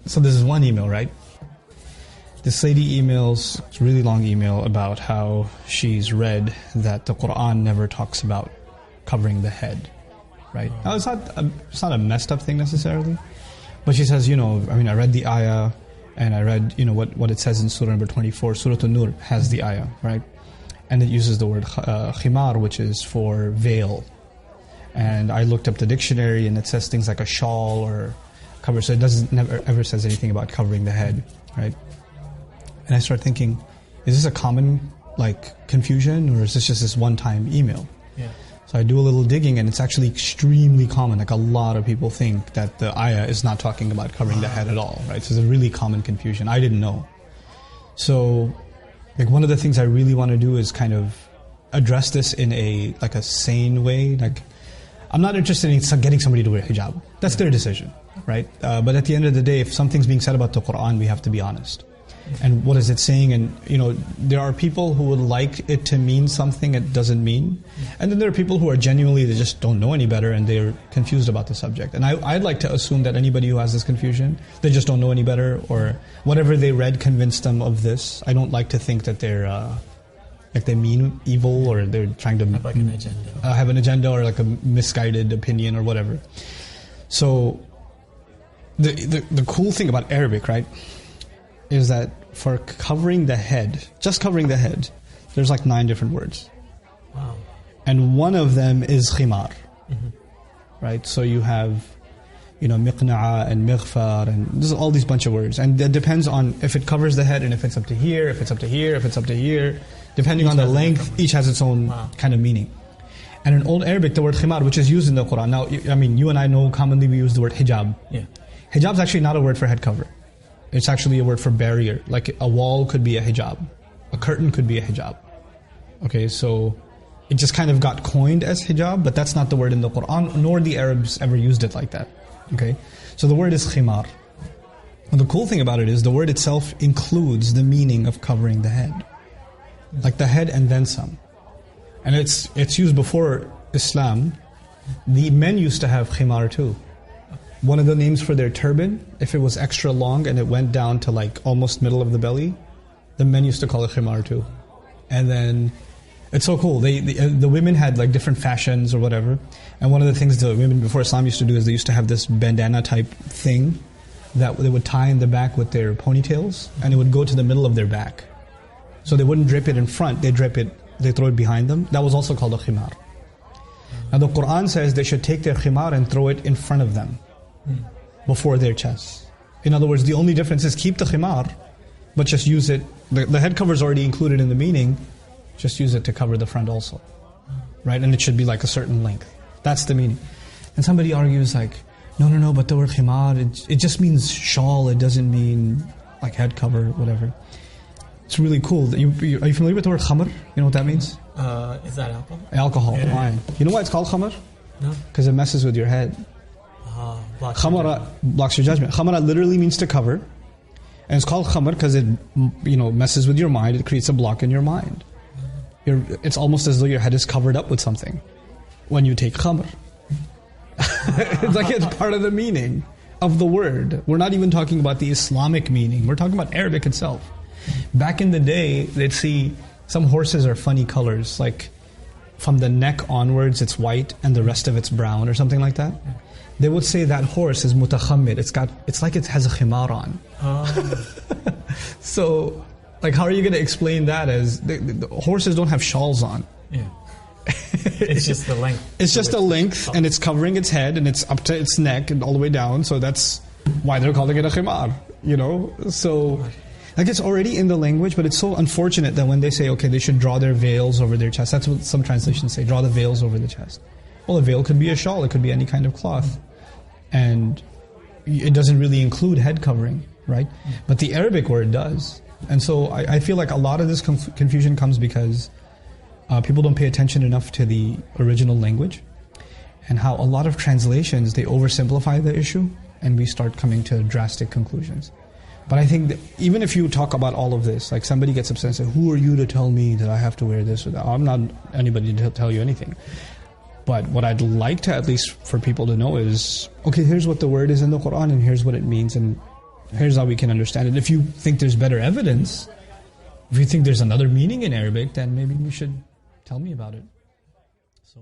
So this is one email, right? This lady emails, it's a really long email about how she's read that the Quran never talks about covering the head, right? Now, it's not a messed up thing necessarily, but she says, I read the ayah, and I read, what it says in Surah number 24, Surah An-Nur has the ayah, right? And it uses the word khimar, which is for veil. And I looked up the dictionary, and it says things like a shawl or cover, so it never ever says anything about covering the head, right? And I start thinking, is this a common confusion, or is this just this one-time email? Yeah. So I do a little digging, and it's actually extremely common. A lot of people think that the ayah is not talking about covering the head at all, right? So it's a really common confusion. I didn't know. So, one of the things I really want to do is kind of address this in a sane way. I'm not interested in getting somebody to wear hijab. That's their decision, right? But at the end of the day, if something's being said about the Quran, we have to be honest. And what is it saying? And, there are people who would like it to mean something it doesn't mean. And then there are people who are genuinely, they just don't know any better and they're confused about the subject. And I'd like to assume that anybody who has this confusion, they just don't know any better, or whatever they read convinced them of this. I don't like to think that they're, they mean evil, or they're trying to have an agenda. Have an agenda, or a misguided opinion or whatever. So the cool thing about Arabic, right, is that for covering the head, just covering the head, there's 9 different words. Wow. And one of them is khimar. Mm-hmm. Right? So you have, miqna'a and mighfar, and there's all these bunch of words. And that depends on if it covers the head, and if it's up to here, if it's up to here, if it's up to here. Depending on the length, each has its own kind of meaning. And in Old Arabic, the word khimar, which is used in the Quran. Now, you and I know commonly we use the word hijab. Yeah. Hijab is actually not a word for head cover. It's actually a word for barrier. Like a wall could be a hijab. A curtain could be a hijab. Okay, so it just kind of got coined as hijab, but that's not the word in the Quran, nor the Arabs ever used it like that. Okay, so the word is khimar. And the cool thing about it is the word itself includes the meaning of covering the head. Like the head and then some. And it's used before Islam. The men used to have khimar too. One of the names for their turban, if it was extra long and it went down to almost middle of the belly, the men used to call it khimar too. And then, it's so cool. The women had different fashions or whatever. And one of the things the women before Islam used to do is they used to have this bandana type thing that they would tie in the back with their ponytails, and it would go to the middle of their back. So they wouldn't drape it in front, they throw it behind them. That was also called a khimar. Now the Quran says they should take their khimar and throw it in front of them, before their chests. In other words, the only difference is keep the khimar, but just use it. The head cover is already included in the meaning. Just use it to cover the front also, right? And it should be a certain length. That's the meaning. And somebody argues no, but the word khimar, it just means shawl. It doesn't mean head cover, whatever. It's really cool. Are you familiar with the word khamr? You know what that means? Is that alcohol? Alcohol, wine. You know why it's called khamr? No. Because it messes with your head. Khamara blocks your judgment. Khamara literally means to cover, and it's called khamar because it messes with your mind. It creates a block in your mind. It's almost as though your head is covered up with something when you take khamr. It's part of the meaning of the word. We're not even talking about the Islamic meaning. We're talking about Arabic itself. Back in the day, they'd see some horses are funny colors, from the neck onwards it's white and the rest of it's brown or something like that. They would say that horse is mutakhammir. It's like it has a khimar on. So, how are you going to explain that as the horses don't have shawls on? Yeah. It's just the length. It's just the length, and it's covering its head, and it's up to its neck and all the way down. So that's why they're calling it a khimar. So it's already in the language, but it's so unfortunate that when they say, okay, they should draw their veils over their chest. That's what some translations say, draw the veils over the chest. Well, a veil could be a shawl, it could be any kind of cloth. And it doesn't really include head covering, right? But the Arabic word does. And so I feel like a lot of this confusion comes because people don't pay attention enough to the original language, and how a lot of translations, they oversimplify the issue, and we start coming to drastic conclusions. But I think that even if you talk about all of this, somebody gets upset and says, who are you to tell me that I have to wear this or that? I'm not anybody to tell you anything. But what I'd like to, at least for people to know, is, okay, here's what the word is in the Quran, and here's what it means, and here's how we can understand it. If you think there's better evidence, if you think there's another meaning in Arabic, then maybe you should tell me about it. So